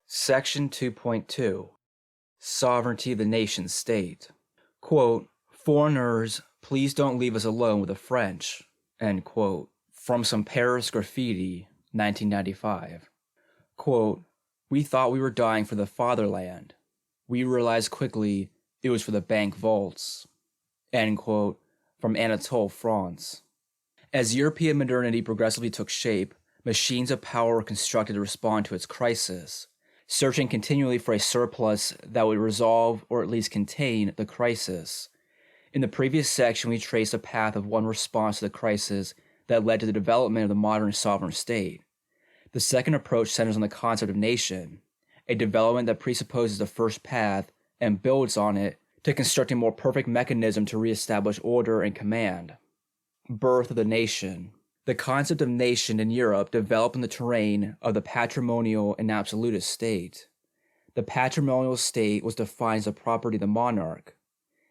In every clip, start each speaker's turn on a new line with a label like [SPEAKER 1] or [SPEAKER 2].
[SPEAKER 1] Section 2.2 Sovereignty of the Nation State. Quote, "Foreigners, please don't leave us alone with the French." End quote. From some Paris graffiti, 1995. Quote, "We thought we were dying for the fatherland. We realized quickly it was for the bank vaults." End quote. From Anatole France. As European modernity progressively took shape, machines of power were constructed to respond to its crisis, searching continually for a surplus that would resolve or at least contain the crisis. In the previous section, we traced a path of one response to the crisis that led to the development of the modern sovereign state. The second approach centers on the concept of nation, a development that presupposes the first path and builds on it to construct a more perfect mechanism to reestablish order and command. Birth of the nation. The concept of nation in Europe developed in the terrain of the patrimonial and absolutist state. The patrimonial state was defined as the property of the monarch.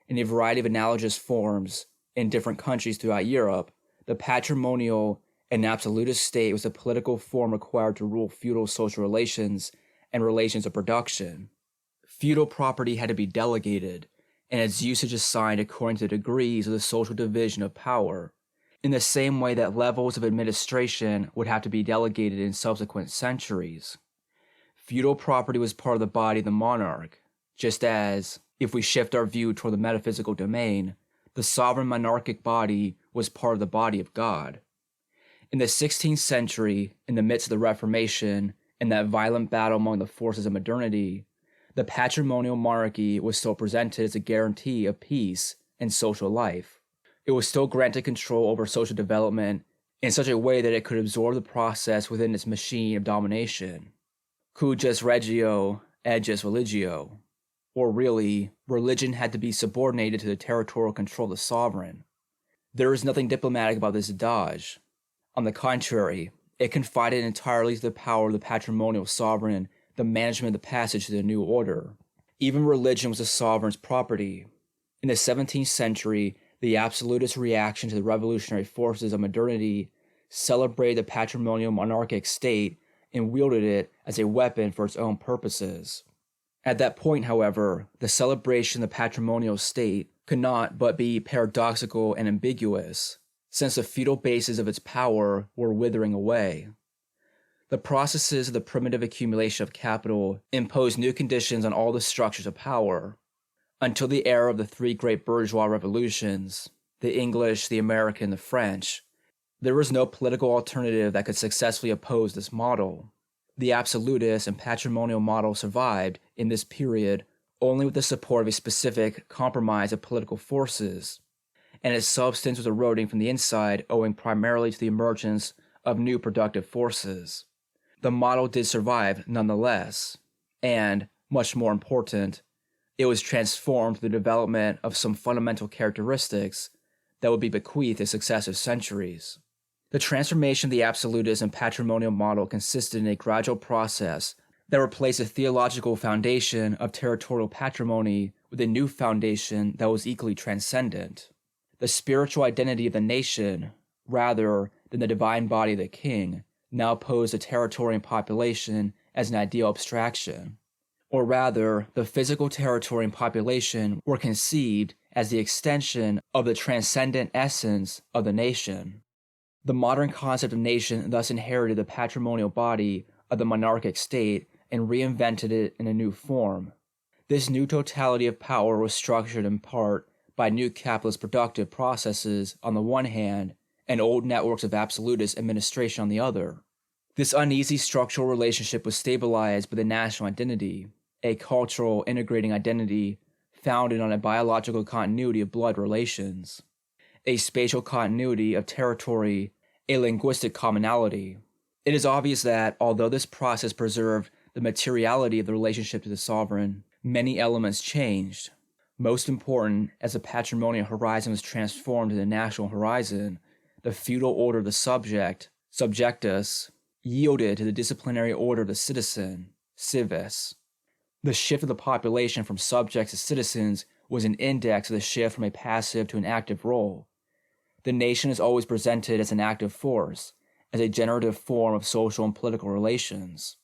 [SPEAKER 1] In a variety of analogous forms in different countries throughout Europe, the patrimonial and absolutist state was the political form required to rule feudal social relations and relations of production. Feudal property had to be delegated, and its usage assigned according to the degrees of the social division of power, in the same way that levels of administration would have to be delegated in subsequent centuries. Feudal property was part of the body of the monarch, just as, if we shift our view toward the metaphysical domain, the sovereign monarchic body was part of the body of God. In the 16th century, in the midst of the Reformation and that violent battle among the forces of modernity, the patrimonial monarchy was still presented as a guarantee of peace and social life. It was still granted control over social development in such a way that it could absorb the process within its machine of domination. Cujas regio, aegis religio. Or really, religion had to be subordinated to the territorial control of the sovereign. There is nothing diplomatic about this adage. On the contrary, it confided entirely to the power of the patrimonial sovereign the management of the passage to the new order. Even religion was the sovereign's property. In the 17th century, the absolutist reaction to the revolutionary forces of modernity celebrated the patrimonial monarchic state and wielded it as a weapon for its own purposes. At that point, however, the celebration of the patrimonial state could not but be paradoxical and ambiguous, since the feudal bases of its power were withering away. The processes of the primitive accumulation of capital imposed new conditions on all the structures of power. Until the era of the three great bourgeois revolutions, the English, the American, the French, there was no political alternative that could successfully oppose this model. The absolutist and patrimonial model survived, in this period, only with the support of a specific compromise of political forces, and its substance was eroding from the inside owing primarily to the emergence of new productive forces. The model did survive nonetheless, and, much more important, it was transformed through the development of some fundamental characteristics that would be bequeathed to successive centuries. The transformation of the absolutist and patrimonial model consisted in a gradual process that replaced the theological foundation of territorial patrimony with a new foundation that was equally transcendent. The spiritual identity of the nation, rather than the divine body of the king, now posed the territory and population as an ideal abstraction. Or rather, the physical territory and population were conceived as the extension of the transcendent essence of the nation. The modern concept of nation thus inherited the patrimonial body of the monarchic state and reinvented it in a new form. This new totality of power was structured in part by new capitalist productive processes on the one hand and old networks of absolutist administration on the other. This uneasy structural relationship was stabilized by the national identity, a cultural integrating identity founded on a biological continuity of blood relations, a spatial continuity of territory, a linguistic commonality. It is obvious that, although this process preserved the materiality of the relationship to the sovereign, many elements changed. Most important, as the patrimonial horizon was transformed to the national horizon, the feudal order of the subject, subjectus, yielded to the disciplinary order of the citizen, civis. The shift of the population from subjects to citizens was an index of the shift from a passive to an active role. The nation is always presented as an active force, as a generative form of social and political relations.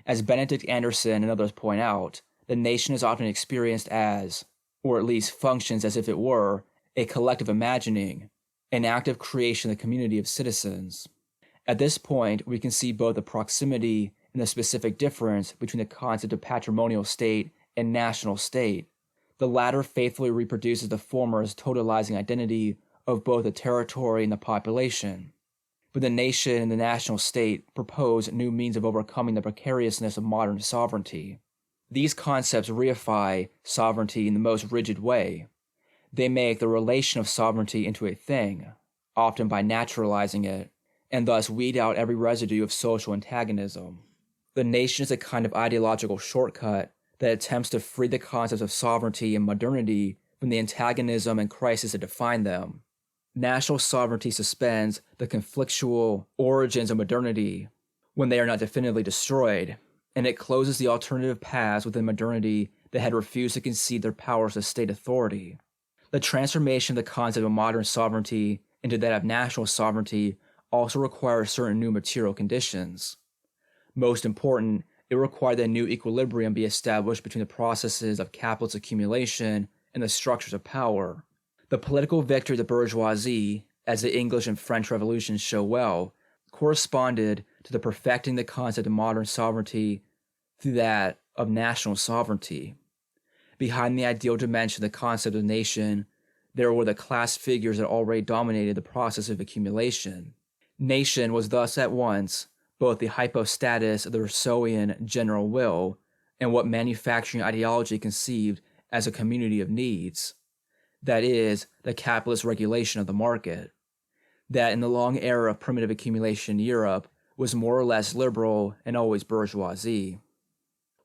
[SPEAKER 1] As Benedict Anderson and others point out, the nation is often experienced as, or at least functions as if it were, a collective imagining, an active creation of the community of citizens. At this point, we can see both the proximity and the specific difference between the concept of patrimonial state and national state. The latter faithfully reproduces the former's totalizing identity of both the territory and the population. But the nation and the national state propose new means of overcoming the precariousness of modern sovereignty. These concepts reify sovereignty in the most rigid way. They make the relation of sovereignty into a thing, often by naturalizing it, and thus weed out every residue of social antagonism. The nation is a kind of ideological shortcut that attempts to free the concepts of sovereignty and modernity from the antagonism and crisis that define them. National sovereignty suspends the conflictual origins of modernity when they are not definitively destroyed, and it closes the alternative paths within modernity that had refused to concede their powers of state authority. The transformation of the concept of modern sovereignty into that of national sovereignty also requires certain new material conditions. Most important, it required that a new equilibrium be established between the processes of capitalist accumulation and the structures of power. The political victory of the bourgeoisie, as the English and French revolutions show well, corresponded to the perfecting the concept of modern sovereignty through that of national sovereignty. Behind the ideal dimension of the concept of nation, there were the class figures that already dominated the process of accumulation. Nation was thus at once both the hypostatus of the Rousseauian general will and what manufacturing ideology conceived as a community of needs. That is, the capitalist regulation of the market. That in the long era of primitive accumulation in Europe was more or less liberal and always bourgeoisie.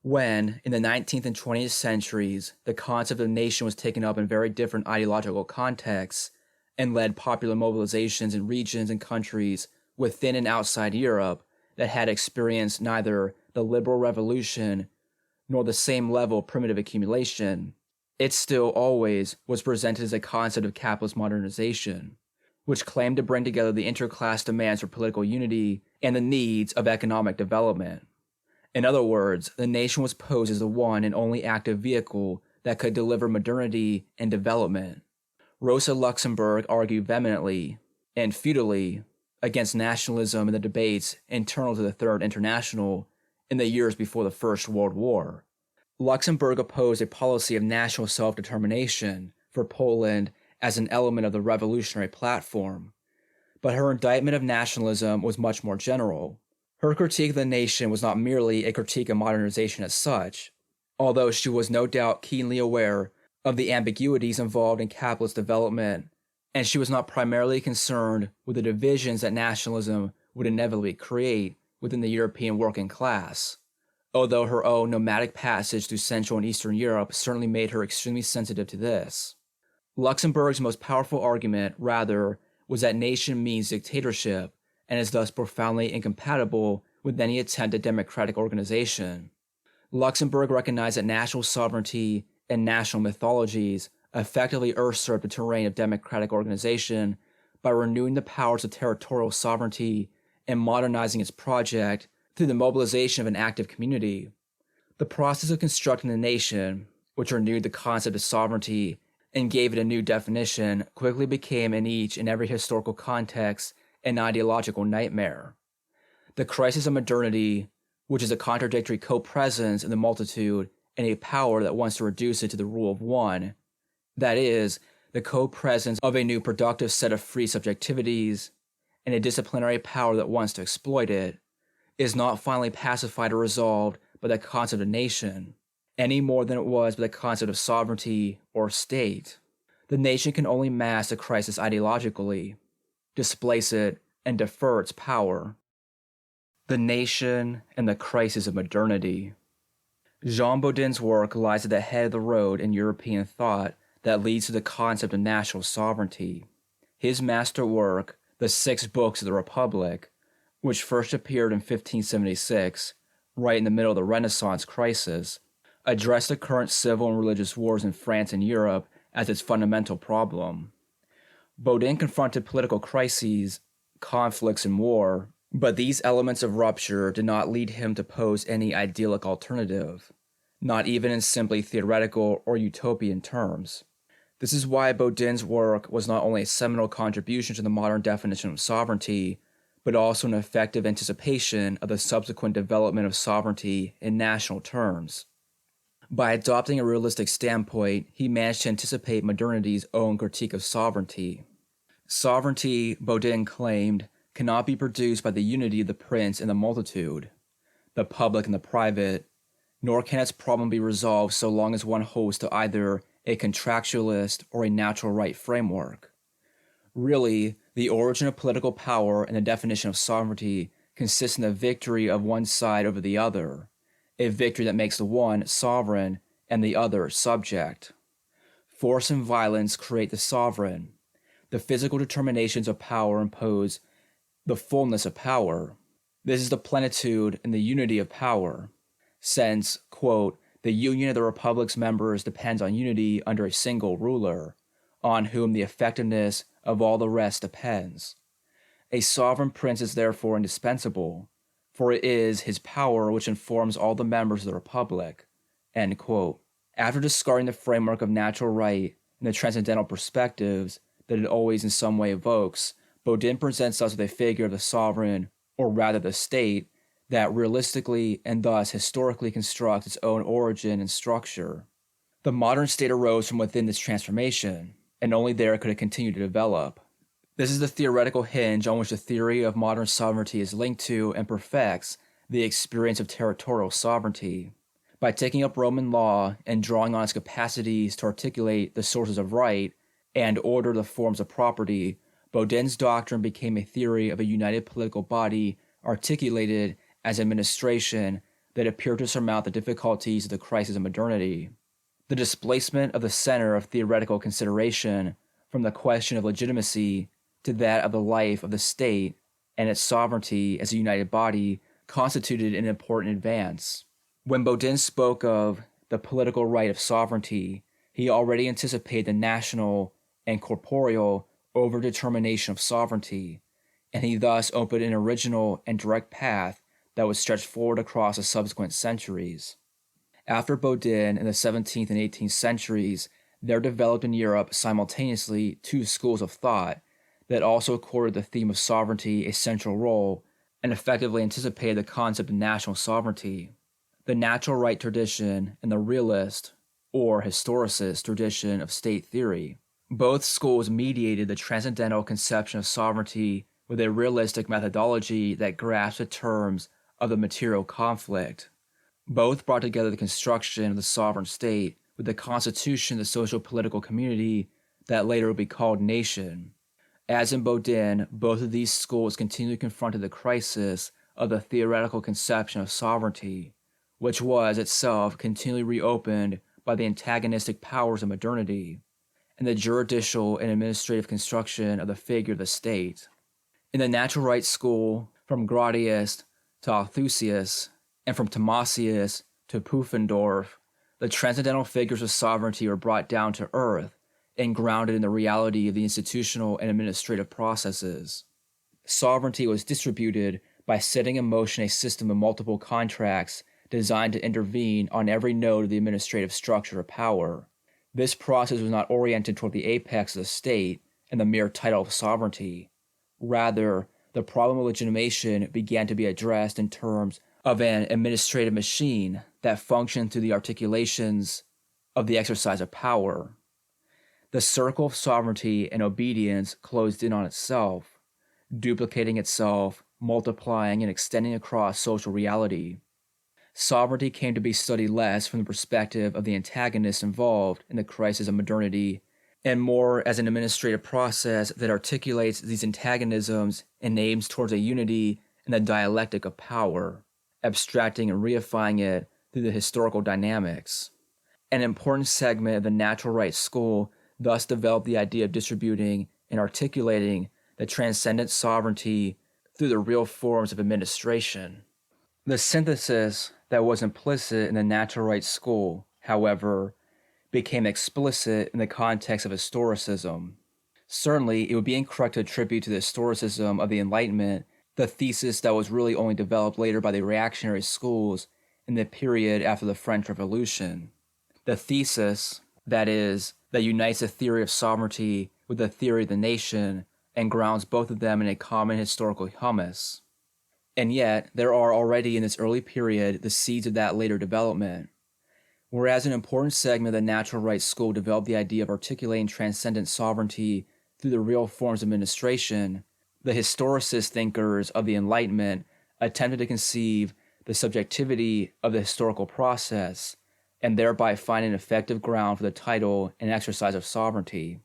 [SPEAKER 1] When, in the 19th and 20th centuries, the concept of nation was taken up in very different ideological contexts and led popular mobilizations in regions and countries within and outside Europe that had experienced neither the liberal revolution nor the same level of primitive accumulation, it still always was presented as a concept of capitalist modernization, which claimed to bring together the interclass demands for political unity and the needs of economic development. In other words, the nation was posed as the one and only active vehicle that could deliver modernity and development. Rosa Luxemburg argued vehemently and futilely against nationalism in the debates internal to the Third International in the years before the First World War. Luxemburg opposed a policy of national self-determination for Poland as an element of the revolutionary platform, but her indictment of nationalism was much more general. Her critique of the nation was not merely a critique of modernization as such, although she was no doubt keenly aware of the ambiguities involved in capitalist development, and she was not primarily concerned with the divisions that nationalism would inevitably create within the European working class, although her own nomadic passage through Central and Eastern Europe certainly made her extremely sensitive to this. Luxemburg's most powerful argument, rather, was that nation means dictatorship, and is thus profoundly incompatible with any attempt at democratic organization. Luxemburg recognized that national sovereignty and national mythologies effectively usurped the terrain of democratic organization by renewing the powers of territorial sovereignty and modernizing its project through the mobilization of an active community. The process of constructing the nation, which renewed the concept of sovereignty and gave it a new definition, quickly became in each and every historical context an ideological nightmare. The crisis of modernity, which is a contradictory co-presence in the multitude and a power that wants to reduce it to the rule of one, that is, the co-presence of a new productive set of free subjectivities and a disciplinary power that wants to exploit it, is not finally pacified or resolved by the concept of nation, any more than it was by the concept of sovereignty or state. The nation can only mask the crisis ideologically, displace it, and defer its power. The nation and the crisis of modernity. Jean Bodin's work lies at the head of the road in European thought that leads to the concept of national sovereignty. His masterwork, The 6 Books of the Republic, which first appeared in 1576, right in the middle of the Renaissance crisis, addressed the current civil and religious wars in France and Europe as its fundamental problem. Bodin confronted political crises, conflicts, and war But these elements of rupture did not lead him to pose any idyllic alternative, not even in simply theoretical or utopian terms. This is why Bodin's work was not only a seminal contribution to the modern definition of sovereignty, but also an effective anticipation of the subsequent development of sovereignty in national terms. By adopting a realistic standpoint, he managed to anticipate modernity's own critique of sovereignty. Sovereignty, Bodin claimed, cannot be produced by the unity of the prince and the multitude, the public and the private, nor can its problem be resolved so long as one holds to either a contractualist or a natural right framework. Really, the origin of political power and the definition of sovereignty consists in the victory of one side over the other, a victory that makes the one sovereign and the other subject. Force and violence create the sovereign. The physical determinations of power impose the fullness of power. This is the plenitude and the unity of power, since, quote, the union of the republic's members depends on unity under a single ruler, on whom the effectiveness of all the rest depends. A sovereign prince is therefore indispensable, for it is his power which informs all the members of the republic. End quote. After discarding the framework of natural right and the transcendental perspectives that it always in some way evokes, Bodin presents us with a figure of the sovereign, or rather the state, that realistically and thus historically constructs its own origin and structure. The modern state arose from within this transformation, and only there could it continue to develop. This is the theoretical hinge on which the theory of modern sovereignty is linked to and perfects the experience of territorial sovereignty. By taking up Roman law and drawing on its capacities to articulate the sources of right and order the forms of property, Bodin's doctrine became a theory of a united political body articulated as administration that appeared to surmount the difficulties of the crisis of modernity. The displacement of the center of theoretical consideration from the question of legitimacy to that of the life of the state and its sovereignty as a united body constituted an important advance. When Bodin spoke of the political right of sovereignty, he already anticipated the national and corporeal overdetermination of sovereignty, and he thus opened an original and direct path that would stretch forward across the subsequent centuries. After Bodin in the 17th and 18th centuries, there developed in Europe simultaneously two schools of thought that also accorded the theme of sovereignty a central role and effectively anticipated the concept of national sovereignty. The natural right tradition and the realist, or historicist, tradition of state theory. Both schools mediated the transcendental conception of sovereignty with a realistic methodology that grasped the terms of the material conflict. Both brought together the construction of the sovereign state with the constitution of the social-political community that later would be called nation. As in Bodin, both of these schools continually confronted the crisis of the theoretical conception of sovereignty, which was itself continually reopened by the antagonistic powers of modernity, and the juridical and administrative construction of the figure of the state. In the natural rights school, from Gratius to Althusius, and from Thomasius to Pufendorf, the transcendental figures of sovereignty were brought down to earth and grounded in the reality of the institutional and administrative processes. Sovereignty was distributed by setting in motion a system of multiple contracts designed to intervene on every node of the administrative structure of power. This process was not oriented toward the apex of the state and the mere title of sovereignty. Rather, the problem of legitimation began to be addressed in terms of an administrative machine that functioned through the articulations of the exercise of power. The circle of sovereignty and obedience closed in on itself, duplicating itself, multiplying and extending across social reality. Sovereignty came to be studied less from the perspective of the antagonists involved in the crisis of modernity, and more as an administrative process that articulates these antagonisms and aims towards a unity in the dialectic of power, abstracting and reifying it through the historical dynamics. An important segment of the natural rights school thus developed the idea of distributing and articulating the transcendent sovereignty through the real forms of administration. The synthesis that was implicit in the natural rights school, however, became explicit in the context of historicism. Certainly, it would be incorrect to attribute to the historicism of the Enlightenment the thesis that was really only developed later by the reactionary schools in the period after the French Revolution. The thesis, that is, that unites the theory of sovereignty with the theory of the nation and grounds both of them in a common historical humus. And yet, there are already in this early period the seeds of that later development. Whereas an important segment of the natural rights school developed the idea of articulating transcendent sovereignty through the real forms of administration, the historicist thinkers of the Enlightenment attempted to conceive the subjectivity of the historical process and thereby find an effective ground for the title and exercise of sovereignty.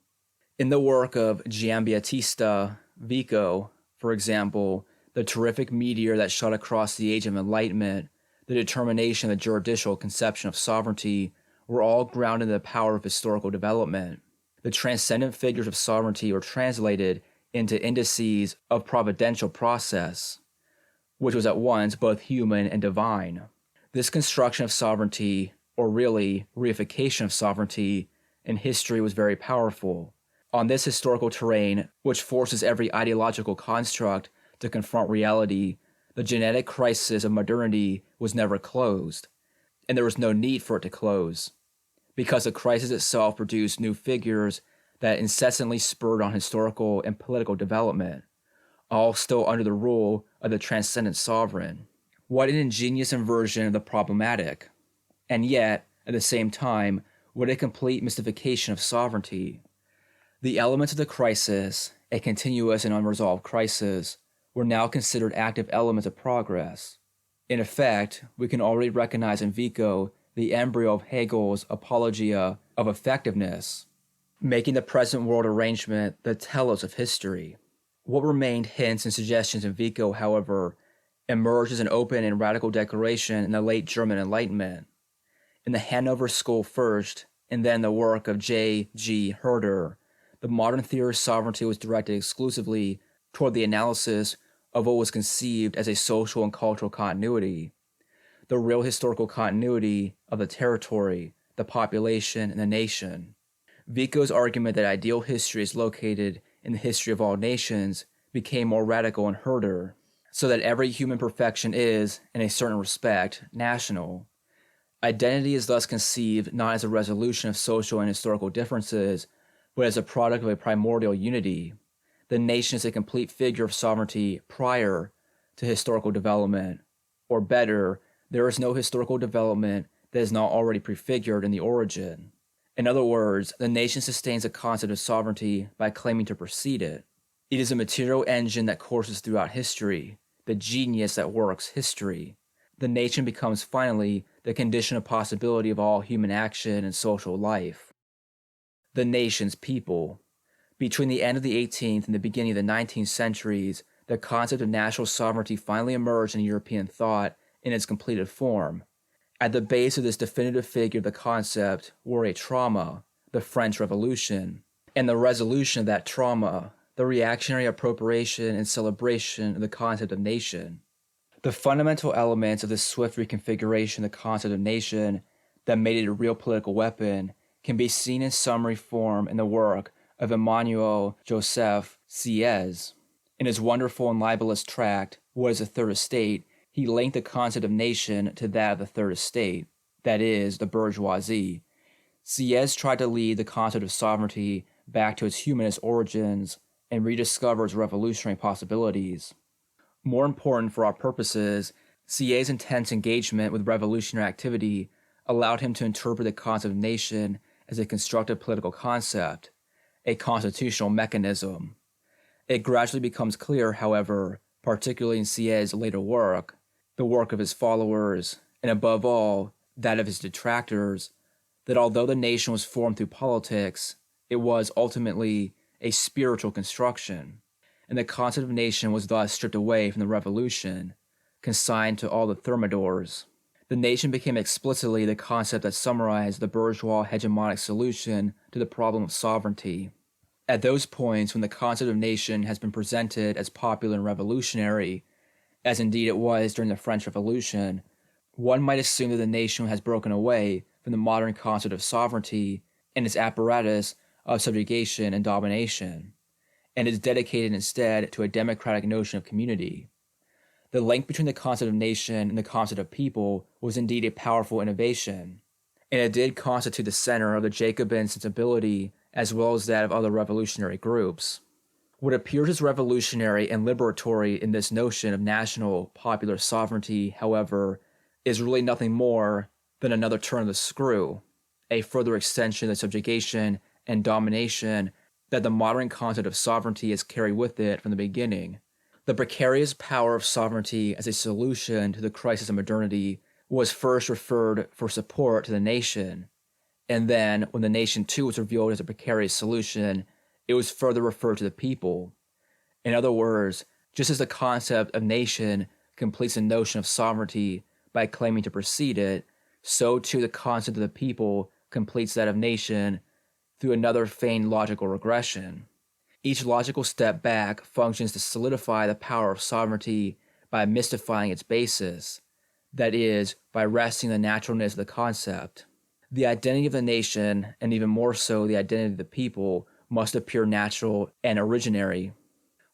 [SPEAKER 1] In the work of Giambattista Vico, for example, the terrific meteor that shot across the age of enlightenment, the determination of the juridical conception of sovereignty were all grounded in the power of historical development. The transcendent figures of sovereignty were translated into indices of providential process, which was at once both human and divine. This construction of sovereignty, or really reification of sovereignty, in history was very powerful. On this historical terrain, which forces every ideological construct to confront reality, the genetic crisis of modernity was never closed, and there was no need for it to close, because the crisis itself produced new figures that incessantly spurred on historical and political development, all still under the rule of the transcendent sovereign. What an ingenious inversion of the problematic, and yet, at the same time, what a complete mystification of sovereignty. The elements of the crisis, a continuous and unresolved crisis, were now considered active elements of progress. In effect, we can already recognize in Vico the embryo of Hegel's apologia of effectiveness, making the present world arrangement the telos of history. What remained hints and suggestions in Vico, however, emerged as an open and radical declaration in the late German Enlightenment. In the Hanover School first, and then the work of J. G. Herder, the modern theory of sovereignty was directed exclusively toward the analysis of what was conceived as a social and cultural continuity, the real historical continuity of the territory, the population, and the nation. Vico's argument that ideal history is located in the history of all nations became more radical in Herder, so that every human perfection is, in a certain respect, national. Identity is thus conceived not as a resolution of social and historical differences, but as a product of a primordial unity. The nation is a complete figure of sovereignty prior to historical development, or better, there is no historical development that is not already prefigured in the origin. In other words, the nation sustains the concept of sovereignty by claiming to precede it. It is a material engine that courses throughout history, the genius that works history. The nation becomes finally the condition of possibility of all human action and social life. The nation's people. Between the end of the 18th and the beginning of the 19th centuries, the concept of national sovereignty finally emerged in European thought in its completed form. At the base of this definitive figure of the concept were a trauma, the French Revolution, and the resolution of that trauma, the reactionary appropriation and celebration of the concept of nation. The fundamental elements of this swift reconfiguration of the concept of nation that made it a real political weapon can be seen in summary form in the work of Emmanuel Joseph Sieyès. In his wonderful and libelous tract, What is the Third Estate?, he linked the concept of nation to that of the third estate, that is, the bourgeoisie. Sieyès tried to lead the concept of sovereignty back to its humanist origins and rediscover its revolutionary possibilities. More important for our purposes, Sieyès' intense engagement with revolutionary activity allowed him to interpret the concept of nation as a constructive political concept, a constitutional mechanism. It gradually becomes clear, however, particularly in Sieyès' later work, the work of his followers, and above all, that of his detractors, that although the nation was formed through politics, it was ultimately a spiritual construction, and the concept of nation was thus stripped away from the revolution, consigned to all the thermidors. The nation became explicitly the concept that summarized the bourgeois hegemonic solution to the problem of sovereignty. At those points when the concept of nation has been presented as popular and revolutionary, as indeed it was during the French Revolution, one might assume that the nation has broken away from the modern concept of sovereignty and its apparatus of subjugation and domination, and is dedicated instead to a democratic notion of community. The link between the concept of nation and the concept of people was indeed a powerful innovation, and it did constitute the center of the Jacobin sensibility as well as that of other revolutionary groups. What appears as revolutionary and liberatory in this notion of national popular sovereignty, however, is really nothing more than another turn of the screw, a further extension of the subjugation and domination that the modern concept of sovereignty has carried with it from the beginning. The precarious power of sovereignty as a solution to the crisis of modernity was first referred for support to the nation, and then, when the nation too was revealed as a precarious solution, it was further referred to the people. In other words, just as the concept of nation completes the notion of sovereignty by claiming to precede it, so too the concept of the people completes that of nation through another feigned logical regression. Each logical step back functions to solidify the power of sovereignty by mystifying its basis, that is, by wresting the naturalness of the concept. The identity of the nation, and even more so the identity of the people, must appear natural and originary.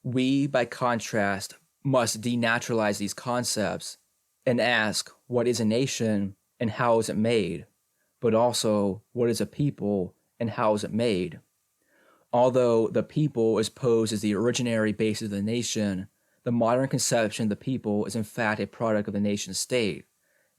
[SPEAKER 1] We, by contrast, must denaturalize these concepts and ask what is a nation and how is it made, but also what is a people and how is it made. Although the people is posed as the originary basis of the nation, the modern conception of the people is in fact a product of the nation-state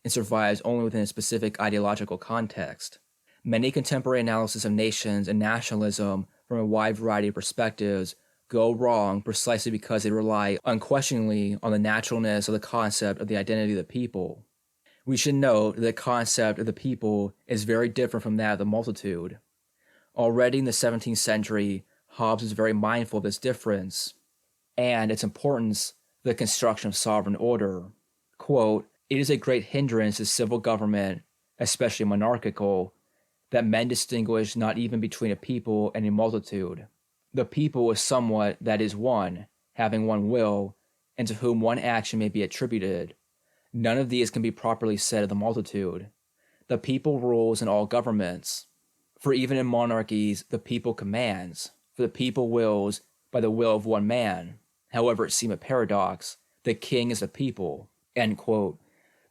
[SPEAKER 1] and survives only within a specific ideological context. Many contemporary analyses of nations and nationalism from a wide variety of perspectives go wrong precisely because they rely unquestioningly on the naturalness of the concept of the identity of the people. We should note that the concept of the people is very different from that of the multitude. Already in the 17th century, Hobbes was very mindful of this difference and its importance for the construction of sovereign order. Quote, "It is a great hindrance to civil government, especially monarchical, that men distinguish not even between a people and a multitude. The people is somewhat that is one, having one will, and to whom one action may be attributed. None of these can be properly said of the multitude. The people rules in all governments. For even in monarchies, the people commands, for the people wills by the will of one man. However it seem a paradox, the king is the people." End quote.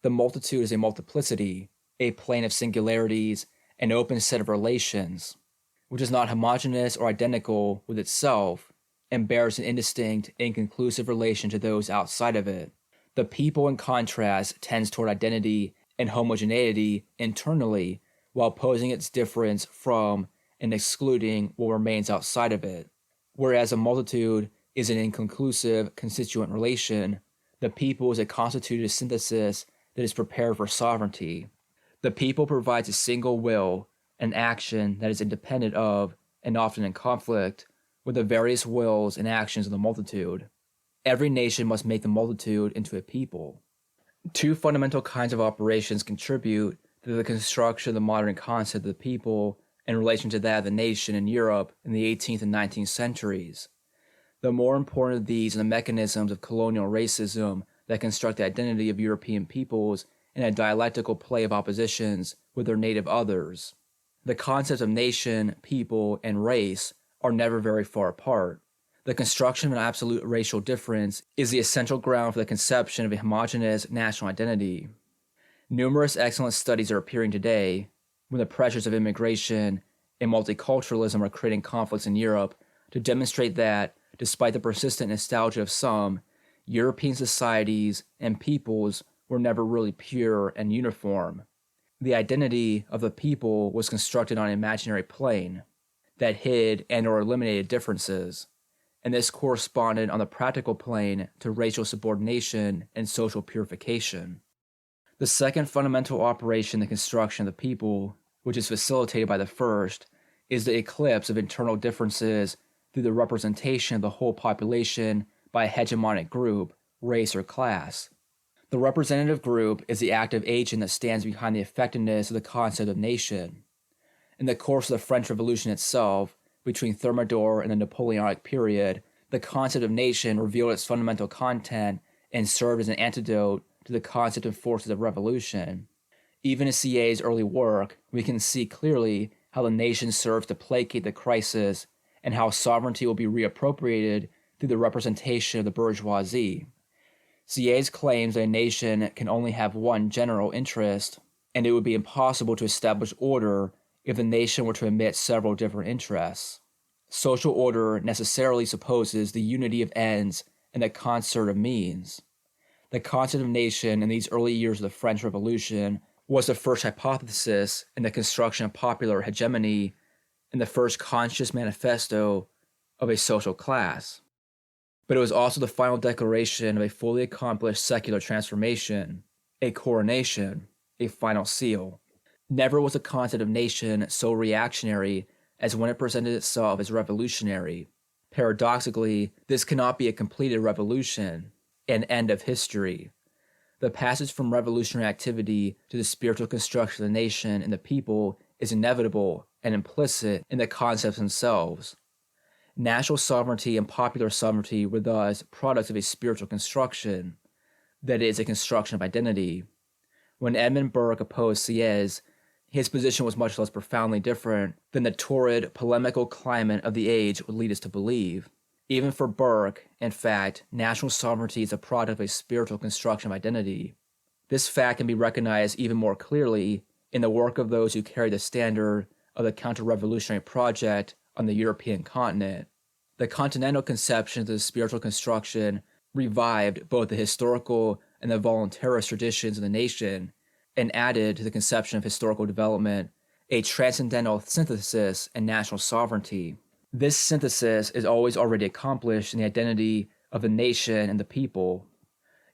[SPEAKER 1] The multitude is a multiplicity, a plane of singularities, an open set of relations, which is not homogeneous or identical with itself, and bears an indistinct, inconclusive relation to those outside of it. The people, in contrast, tends toward identity and homogeneity internally, while opposing its difference from and excluding what remains outside of it. Whereas a multitude is an inconclusive, constituent relation, the people is a constituted synthesis that is prepared for sovereignty. The people provides a single will, an action that is independent of, and often in conflict, with the various wills and actions of the multitude. Every nation must make the multitude into a people. Two fundamental kinds of operations contribute to the construction of the modern concept of the people in relation to that of the nation in Europe in the 18th and 19th centuries. The more important of these are the mechanisms of colonial racism that construct the identity of European peoples in a dialectical play of oppositions with their native others. The concepts of nation, people, and race are never very far apart. The construction of an absolute racial difference is the essential ground for the conception of a homogeneous national identity. Numerous excellent studies are appearing today, when the pressures of immigration and multiculturalism are creating conflicts in Europe, to demonstrate that, despite the persistent nostalgia of some, European societies and peoples were never really pure and uniform. The identity of the people was constructed on an imaginary plane that hid and or eliminated differences, and this corresponded on the practical plane to racial subordination and social purification. The second fundamental operation in the construction of the people, which is facilitated by the first, is the eclipse of internal differences through the representation of the whole population by a hegemonic group, race, or class. The representative group is the active agent that stands behind the effectiveness of the concept of nation. In the course of the French Revolution itself, between Thermidor and the Napoleonic period, the concept of nation revealed its fundamental content and served as an antidote to the concept and forces of revolution. Even in Sieyès' early work, we can see clearly how the nation serves to placate the crisis and how sovereignty will be reappropriated through the representation of the bourgeoisie. Sieyès claims that a nation can only have one general interest, and it would be impossible to establish order if the nation were to admit several different interests. Social order necessarily supposes the unity of ends and the concert of means. The concept of nation in these early years of the French Revolution was the first hypothesis in the construction of popular hegemony and the first conscious manifesto of a social class. But it was also the final declaration of a fully accomplished secular transformation, a coronation, a final seal. Never was the concept of nation so reactionary as when it presented itself as revolutionary. Paradoxically, this cannot be a completed revolution, an end of history. The passage from revolutionary activity to the spiritual construction of the nation and the people is inevitable and implicit in the concepts themselves. National sovereignty and popular sovereignty were thus products of a spiritual construction, that is, a construction of identity. When Edmund Burke opposed Sieyès, his position was much less profoundly different than the torrid, polemical climate of the age would lead us to believe. Even for Burke, in fact, national sovereignty is a product of a spiritual construction of identity. This fact can be recognized even more clearly in the work of those who carry the standard of the counter-revolutionary project on the European continent. The continental conception of the spiritual construction revived both the historical and the voluntarist traditions of the nation and added to the conception of historical development a transcendental synthesis and national sovereignty. This synthesis is always already accomplished in the identity of the nation and the people.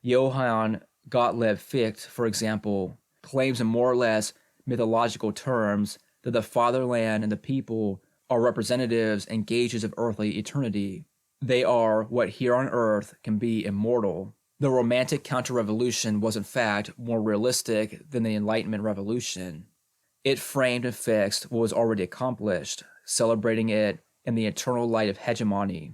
[SPEAKER 1] Johann Gottlieb Fichte, for example, claims in more or less mythological terms that the fatherland and the people are representatives and gauges of earthly eternity. They are what here on earth can be immortal. The Romantic counter-revolution was in fact more realistic than the Enlightenment revolution. It framed and fixed what was already accomplished, celebrating it in the eternal light of hegemony.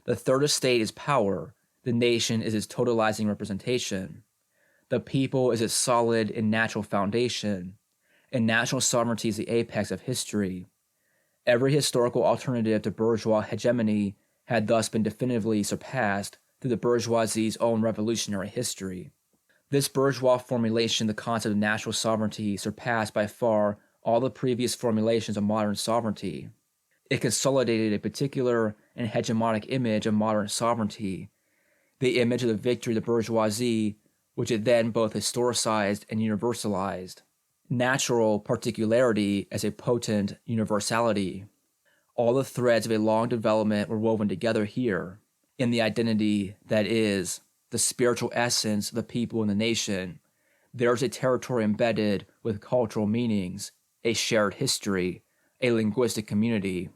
[SPEAKER 1] The third estate is power. The nation is its totalizing representation. The people is its solid and natural foundation, and national sovereignty is the apex of history. Every historical alternative to bourgeois hegemony had thus been definitively surpassed through the bourgeoisie's own revolutionary history. This bourgeois formulation of the concept of national sovereignty surpassed by far all the previous formulations of modern sovereignty. It consolidated a particular and hegemonic image of modern sovereignty, the image of the victory of the bourgeoisie, which it then both historicized and universalized. Natural particularity as a potent universality. All the threads of a long development were woven together here, in the identity that is the spiritual essence of the people and the nation. There is a territory embedded with cultural meanings, a shared history, a linguistic community.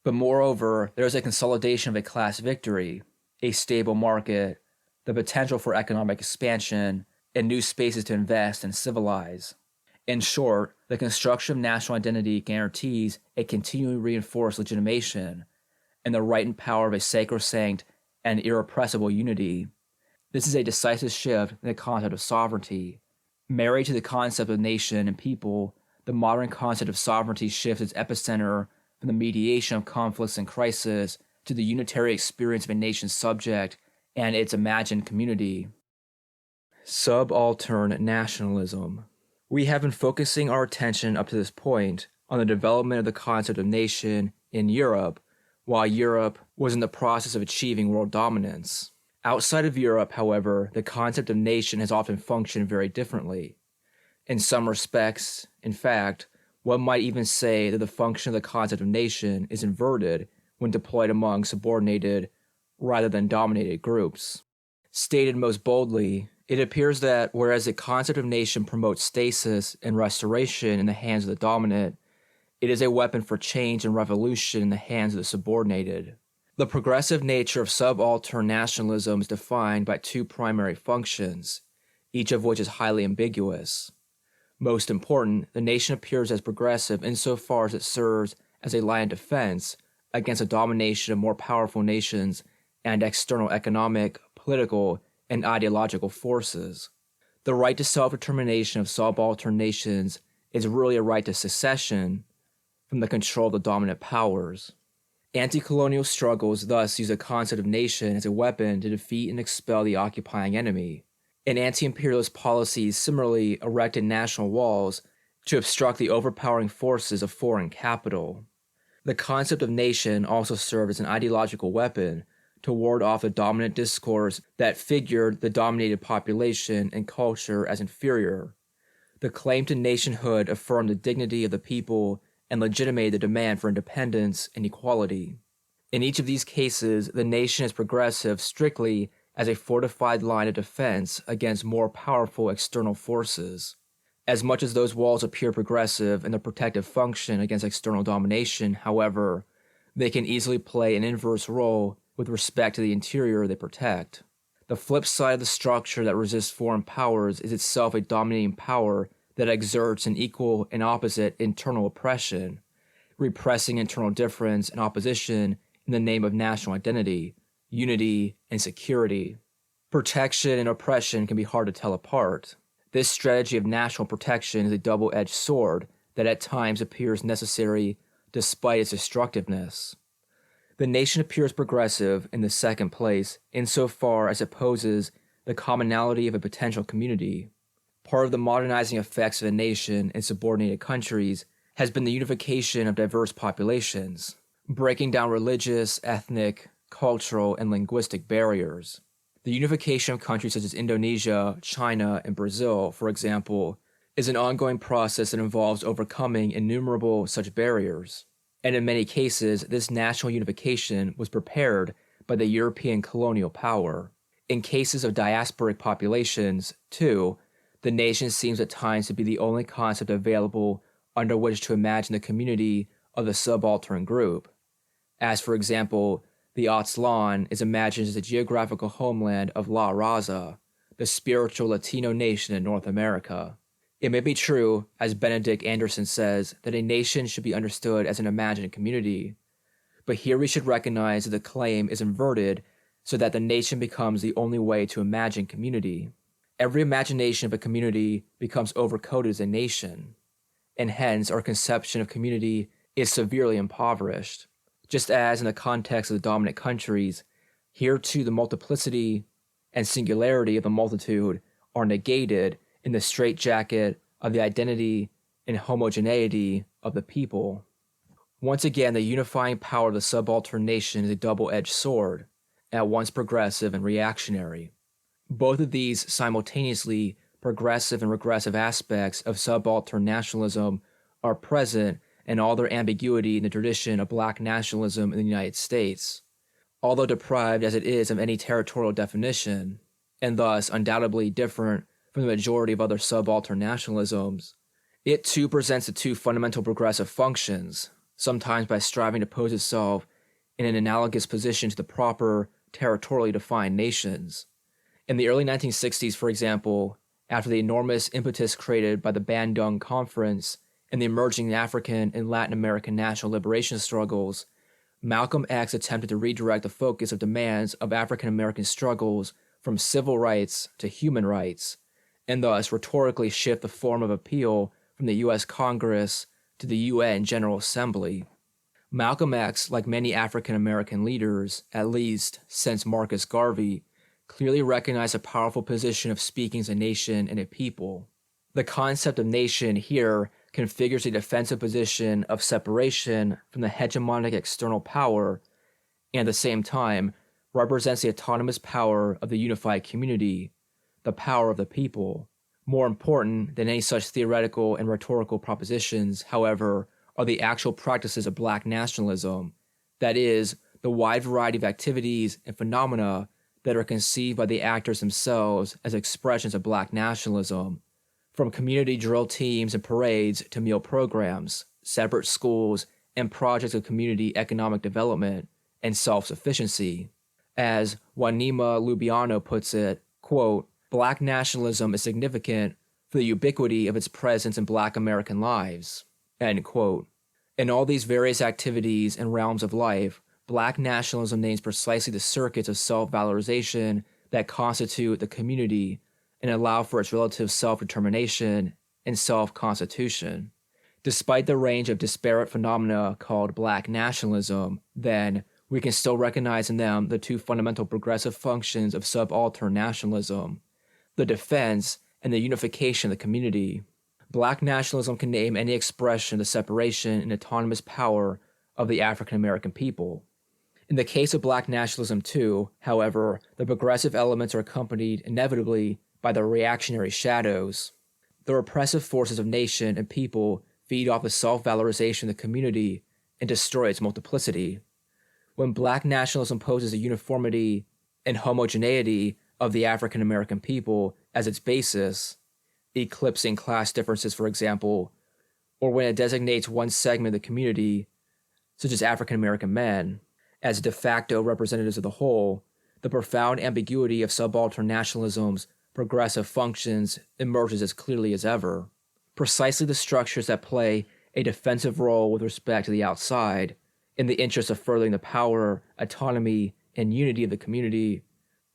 [SPEAKER 1] But moreover, there is a consolidation of a class victory, a stable market, the potential for economic expansion, and new spaces to invest and civilize. In short, the construction of national identity guarantees a continually reinforced legitimation and the right and power of a sacrosanct and irrepressible unity. This is a decisive shift in the concept of sovereignty. Married to the concept of nation and people, the modern concept of sovereignty shifts its epicenter from the mediation of conflicts and crisis to the unitary experience of a nation's subject and its imagined community. Subaltern nationalism. We have been focusing our attention up to this point on the development of the concept of nation in Europe, while Europe was in the process of achieving world dominance. Outside of Europe, however, the concept of nation has often functioned very differently. In some respects, in fact, one might even say that the function of the concept of nation is inverted when deployed among subordinated rather than dominated groups. Stated most boldly, it appears that whereas the concept of nation promotes stasis and restoration in the hands of the dominant, it is a weapon for change and revolution in the hands of the subordinated. The progressive nature of subaltern nationalism is defined by two primary functions, each of which is highly ambiguous. Most important, the nation appears as progressive insofar as it serves as a line of defense against the domination of more powerful nations and external economic, political, and ideological forces. The right to self-determination of subaltern nations is really a right to secession from the control of the dominant powers. Anti-colonial struggles thus use the concept of nation as a weapon to defeat and expel the occupying enemy, and anti-imperialist policies similarly erected national walls to obstruct the overpowering forces of foreign capital. The concept of nation also served as an ideological weapon to ward off the dominant discourse that figured the dominated population and culture as inferior. The claim to nationhood affirmed the dignity of the people and legitimated the demand for independence and equality. In each of these cases, the nation is progressive strictly as a fortified line of defense against more powerful external forces. As much as those walls appear progressive in their protective function against external domination, however, they can easily play an inverse role with respect to the interior they protect. The flip side of the structure that resists foreign powers is itself a dominating power that exerts an equal and opposite internal oppression, repressing internal difference and opposition in the name of national identity, unity, and security. Protection and oppression can be hard to tell apart. This strategy of national protection is a double-edged sword that at times appears necessary despite its destructiveness. The nation appears progressive in the second place insofar as it poses the commonality of a potential community. Part of the modernizing effects of the nation in subordinated countries has been the unification of diverse populations, breaking down religious, ethnic, cultural, and linguistic barriers. The unification of countries such as Indonesia, China, and Brazil, for example, is an ongoing process that involves overcoming innumerable such barriers. And in many cases, this national unification was prepared by the European colonial power. In cases of diasporic populations, too, the nation seems at times to be the only concept available under which to imagine the community of the subaltern group. As, for example, the Aztlán is imagined as the geographical homeland of La Raza, the spiritual Latino nation in North America. It may be true, as Benedict Anderson says, that a nation should be understood as an imagined community, but here we should recognize that the claim is inverted so that the nation becomes the only way to imagine community. Every imagination of a community becomes overcoded as a nation, and hence our conception of community is severely impoverished. Just as in the context of the dominant countries, here too the multiplicity and singularity of the multitude are negated in the straitjacket of the identity and homogeneity of the people. Once again, the unifying power of the subaltern nation is a double-edged sword, at once progressive and reactionary. Both of these simultaneously progressive and regressive aspects of subaltern nationalism are present in all their ambiguity in the tradition of black nationalism in the United States. Although deprived as it is of any territorial definition, and thus undoubtedly different from the majority of other subaltern nationalisms, it too presents the two fundamental progressive functions, sometimes by striving to pose itself in an analogous position to the proper, territorially defined nations. In the early 1960s, for example, after the enormous impetus created by the Bandung Conference and the emerging African and Latin American national liberation struggles, Malcolm X attempted to redirect the focus of demands of African American struggles from civil rights to human rights, and thus rhetorically shift the form of appeal from the U.S. Congress to the UN General Assembly. Malcolm X, like many African American leaders, at least since Marcus Garvey, clearly recognized a powerful position of speaking as a nation and a people. The concept of nation here configures a defensive position of separation from the hegemonic external power, and at the same time represents the autonomous power of the unified community, the power of the people. More important than any such theoretical and rhetorical propositions, however, are the actual practices of black nationalism, that is, the wide variety of activities and phenomena that are conceived by the actors themselves as expressions of black nationalism, from community drill teams and parades to meal programs, separate schools, and projects of community economic development and self-sufficiency. As Juanima Lubiano puts it, quote, "Black nationalism is significant for the ubiquity of its presence in black American lives," end quote. In all these various activities and realms of life, black nationalism names precisely the circuits of self-valorization that constitute the community and allow for its relative self-determination and self-constitution. Despite the range of disparate phenomena called black nationalism, then, we can still recognize in them the two fundamental progressive functions of subaltern nationalism, the defense and the unification of the community. Black nationalism can name any expression of the separation and autonomous power of the African American people. In the case of black nationalism too, however, the progressive elements are accompanied inevitably by the reactionary shadows. The repressive forces of nation and people feed off the self-valorization of the community and destroy its multiplicity. When black nationalism poses the uniformity and homogeneity of the African American people as its basis, eclipsing class differences, for example, or when it designates one segment of the community, such as African American men, as de facto representatives of the whole, the profound ambiguity of subaltern nationalism's progressive functions emerges as clearly as ever. Precisely the structures that play a defensive role with respect to the outside, in the interest of furthering the power, autonomy, and unity of the community,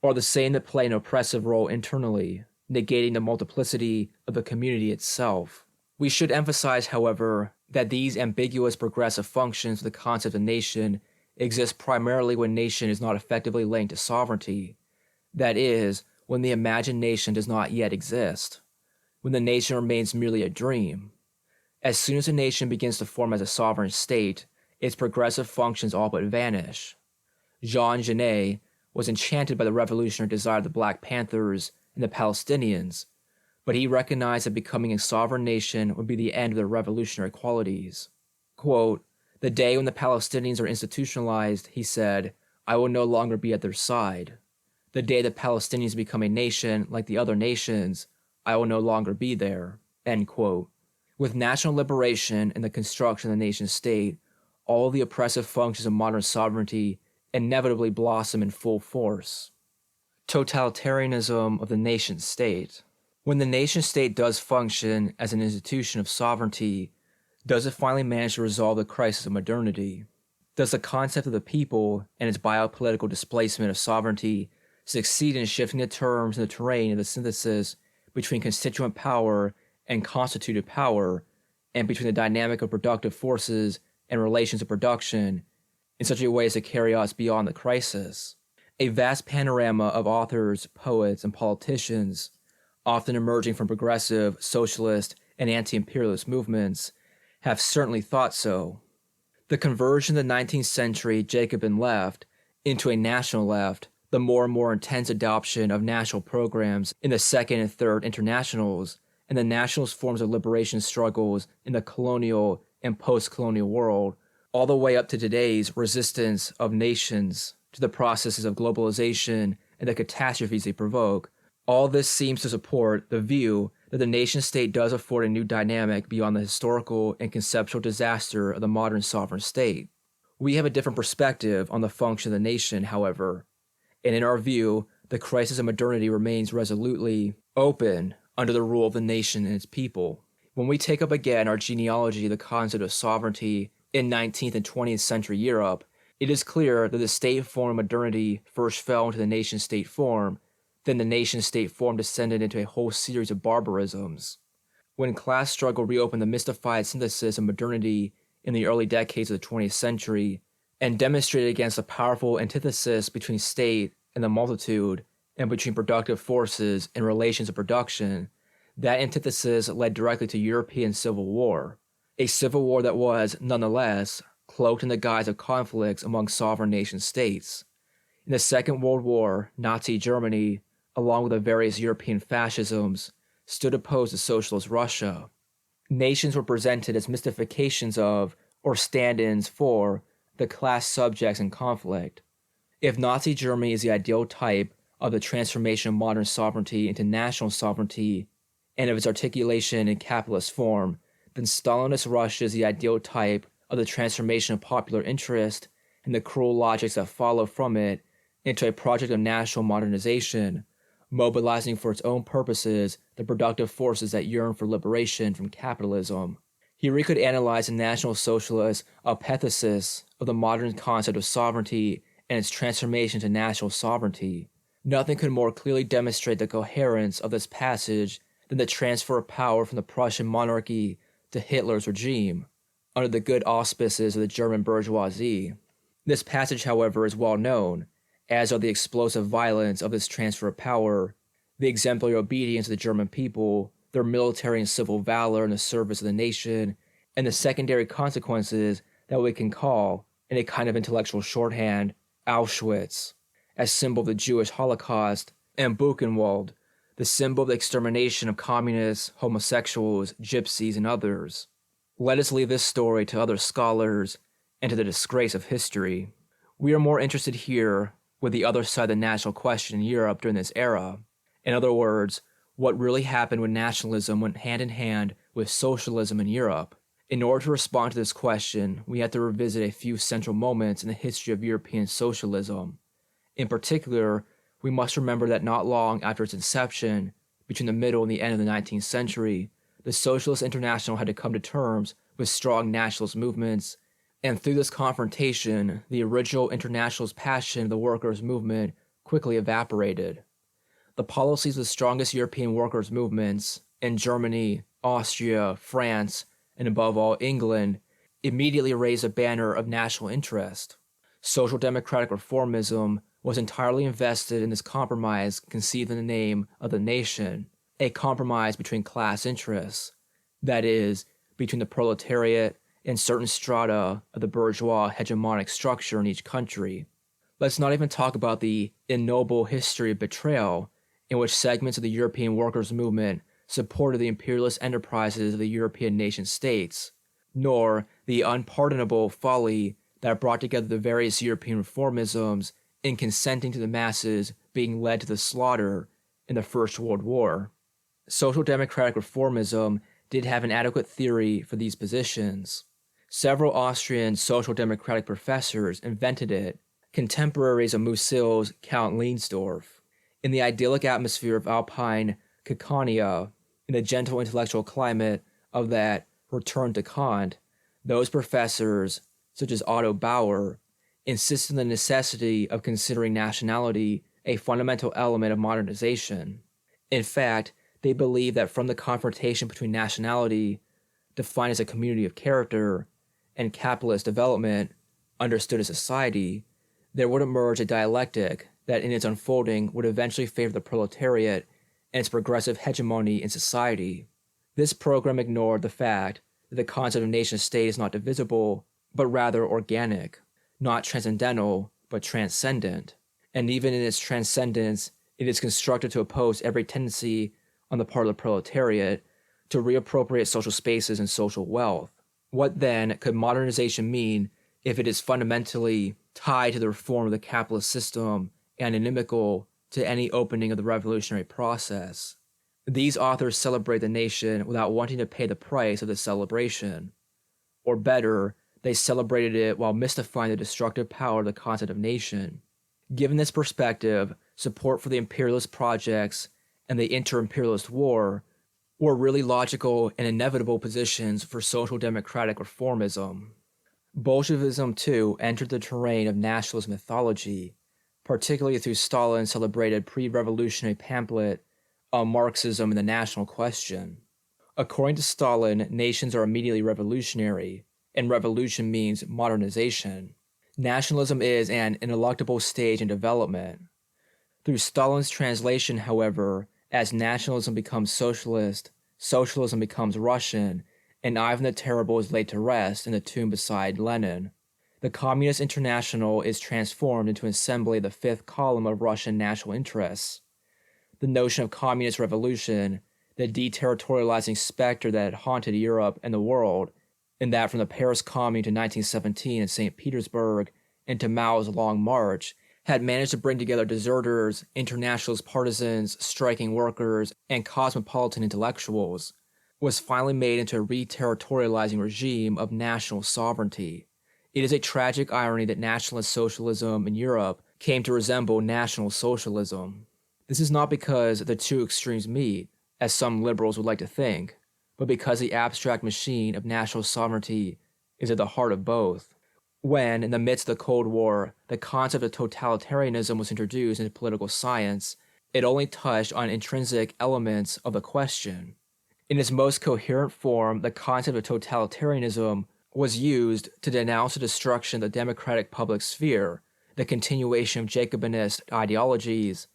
[SPEAKER 1] are the same that play an oppressive role internally, negating the multiplicity of the community itself. We should emphasize, however, that these ambiguous progressive functions of the concept of nation exist primarily when nation is not effectively linked to sovereignty, that is, when the imagined nation does not yet exist, when the nation remains merely a dream. As soon as a nation begins to form as a sovereign state, its progressive functions all but vanish. Jean Genet was enchanted by the revolutionary desire of the Black Panthers and the Palestinians, but he recognized that becoming a sovereign nation would be the end of their revolutionary qualities. Quote, "The day when the Palestinians are institutionalized," he said, "I will no longer be at their side. The day the Palestinians become a nation like the other nations, I will no longer be there." End quote. With national liberation and the construction of the nation-state, all the oppressive functions of modern sovereignty inevitably blossom in full force. Totalitarianism of the nation-state. When the nation-state does function as an institution of sovereignty, does it finally manage to resolve the crisis of modernity? Does the concept of the people and its biopolitical displacement of sovereignty succeed in shifting the terms and the terrain of the synthesis between constituent power and constituted power, and between the dynamic of productive forces and relations of production, in such a way as to carry us beyond the crisis? A vast panorama of authors, poets, and politicians, often emerging from progressive, socialist, and anti-imperialist movements, have certainly thought so. The conversion of the 19th century Jacobin left into a national left, the more and more intense adoption of national programs in the Second and Third Internationals, and the nationalist forms of liberation struggles in the colonial and post-colonial world, all the way up to today's resistance of nations to the processes of globalization and the catastrophes they provoke, all this seems to support the view that the nation-state does afford a new dynamic beyond the historical and conceptual disaster of the modern sovereign state. We have a different perspective on the function of the nation, however, and in our view, the crisis of modernity remains resolutely open under the rule of the nation and its people. When we take up again our genealogy of the concept of sovereignty in 19th and 20th century Europe, it is clear that the state form of modernity first fell into the nation-state form, then the nation-state form descended into a whole series of barbarisms. When class struggle reopened the mystified synthesis of modernity in the early decades of the 20th century, and demonstrated against the powerful antithesis between state and the multitude, and between productive forces and relations of production, that antithesis led directly to European civil war, a civil war that was, nonetheless, cloaked in the guise of conflicts among sovereign nation-states. In the Second World War, Nazi Germany, along with the various European fascisms, stood opposed to socialist Russia. Nations were presented as mystifications of, or stand-ins for, the class subjects in conflict. If Nazi Germany is the ideal type of the transformation of modern sovereignty into national sovereignty, and of its articulation in capitalist form, then Stalinist Russia is the ideal type of the transformation of popular interest and the cruel logics that follow from it into a project of national modernization, mobilizing for its own purposes the productive forces that yearn for liberation from capitalism. Here we could analyze the National Socialist apathesis of the modern concept of sovereignty and its transformation to national sovereignty. Nothing could more clearly demonstrate the coherence of this passage than the transfer of power from the Prussian monarchy to Hitler's regime, under the good auspices of the German bourgeoisie. This passage, however, is well known, as are the explosive violence of this transfer of power, the exemplary obedience of the German people, their military and civil valor in the service of the nation, and the secondary consequences that we can call, in a kind of intellectual shorthand, Auschwitz, as symbol of the Jewish Holocaust, and Buchenwald, the symbol of the extermination of communists, homosexuals, gypsies, and others. Let us leave this story to other scholars and to the disgrace of history. We are more interested here with the other side of the national question in Europe during this era. In other words, what really happened when nationalism went hand in hand with socialism in Europe. In order to respond to this question, we have to revisit a few central moments in the history of European socialism. In particular, we must remember that not long after its inception, between the middle and the end of the 19th century, the Socialist International had to come to terms with strong nationalist movements, and through this confrontation, the original internationalist passion of the workers' movement quickly evaporated. The policies of the strongest European workers' movements in Germany, Austria, France, and above all England immediately raised a banner of national interest. Social democratic reformism was entirely invested in this compromise conceived in the name of the nation, a compromise between class interests, that is, between the proletariat and certain strata of the bourgeois hegemonic structure in each country. Let's not even talk about the ignoble history of betrayal in which segments of the European workers' movement supported the imperialist enterprises of the European nation-states, nor the unpardonable folly that brought together the various European reformisms in consenting to the masses being led to the slaughter in the First World War. Social democratic reformism did have an adequate theory for these positions. Several Austrian social democratic professors invented it, contemporaries of Musil's Count Leinsdorf. In the idyllic atmosphere of Alpine Caconia, in the gentle intellectual climate of that return to Kant, those professors, such as Otto Bauer, insisted on the necessity of considering nationality a fundamental element of modernization. In fact, they believed that from the confrontation between nationality, defined as a community of character, and capitalist development, understood as society, there would emerge a dialectic that in its unfolding would eventually favor the proletariat and its progressive hegemony in society. This program ignored the fact that the concept of nation-state is not divisible, but rather organic, not transcendental, but transcendent. And even in its transcendence, it is constructed to oppose every tendency on the part of the proletariat to reappropriate social spaces and social wealth. What then could modernization mean if it is fundamentally tied to the reform of the capitalist system and inimical to any opening of the revolutionary process? These authors celebrate the nation without wanting to pay the price of the celebration. Or better, they celebrated it while mystifying the destructive power of the concept of nation. Given this perspective, support for the imperialist projects and the inter-imperialist war were really logical and inevitable positions for social democratic reformism. Bolshevism, too, entered the terrain of nationalist mythology, particularly through Stalin's celebrated pre-revolutionary pamphlet on Marxism and the national question. According to Stalin, nations are immediately revolutionary, and revolution means modernization. Nationalism is an ineluctable stage in development. Through Stalin's translation, however, as nationalism becomes socialist, socialism becomes Russian, and Ivan the Terrible is laid to rest in the tomb beside Lenin. The Communist International is transformed into an assembly of the fifth column of Russian national interests. The notion of communist revolution, the deterritorializing specter that had haunted Europe and the world, in that from the Paris Commune to 1917 in St. Petersburg and to Mao's Long March, had managed to bring together deserters, internationalist partisans, striking workers, and cosmopolitan intellectuals, was finally made into a re-territorializing regime of national sovereignty. It is a tragic irony that nationalist socialism in Europe came to resemble national socialism. This is not because the two extremes meet, as some liberals would like to think, but because the abstract machine of national sovereignty is at the heart of both. When, in the midst of the Cold War, the concept of totalitarianism was introduced into political science, it only touched on intrinsic elements of the question. In its most coherent form, the concept of totalitarianism was used to denounce the destruction of the democratic public sphere, the continuation of Jacobinist ideologies,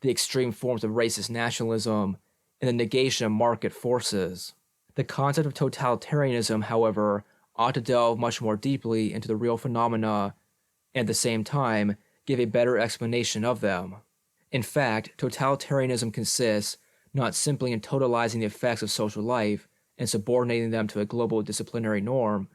[SPEAKER 1] the extreme forms of racist nationalism, and the negation of market forces. The concept of totalitarianism, however, ought to delve much more deeply into the real phenomena and at the same time give a better explanation of them. In fact, totalitarianism consists not simply in totalizing the effects of social life and subordinating them to a global disciplinary norm,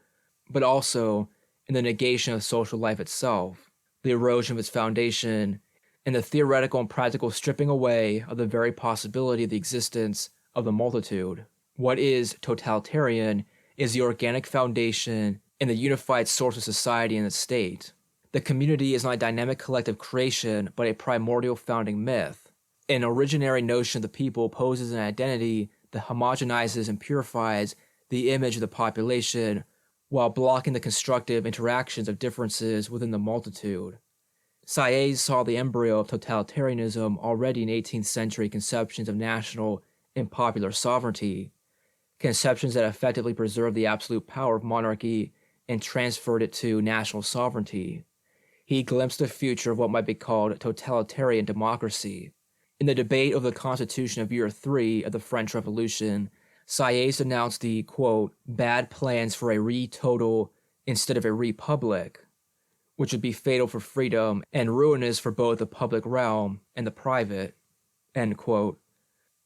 [SPEAKER 1] but also in the negation of social life itself, the erosion of its foundation, and the theoretical and practical stripping away of the very possibility of the existence of the multitude. What is totalitarian is the organic foundation and the unified source of society and the state. The community is not a dynamic collective creation, but a primordial founding myth. An originary notion of the people poses an identity that homogenizes and purifies the image of the population while blocking the constructive interactions of differences within the multitude. Sieyès saw the embryo of totalitarianism already in 18th century conceptions of national and popular sovereignty, conceptions that effectively preserved the absolute power of monarchy and transferred it to national sovereignty. He glimpsed a future of what might be called totalitarian democracy. In the debate over the Constitution of Year 3 of the French Revolution, Sieyès announced the, quote, bad plans for a re-total instead of a republic, which would be fatal for freedom and ruinous for both the public realm and the private, end quote.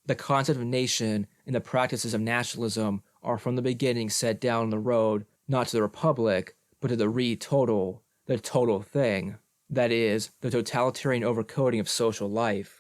[SPEAKER 1] The concept of nation and the practices of nationalism are from the beginning set down the road not to the republic, but to the re-total, the total thing, that is, the totalitarian overcoding of social life.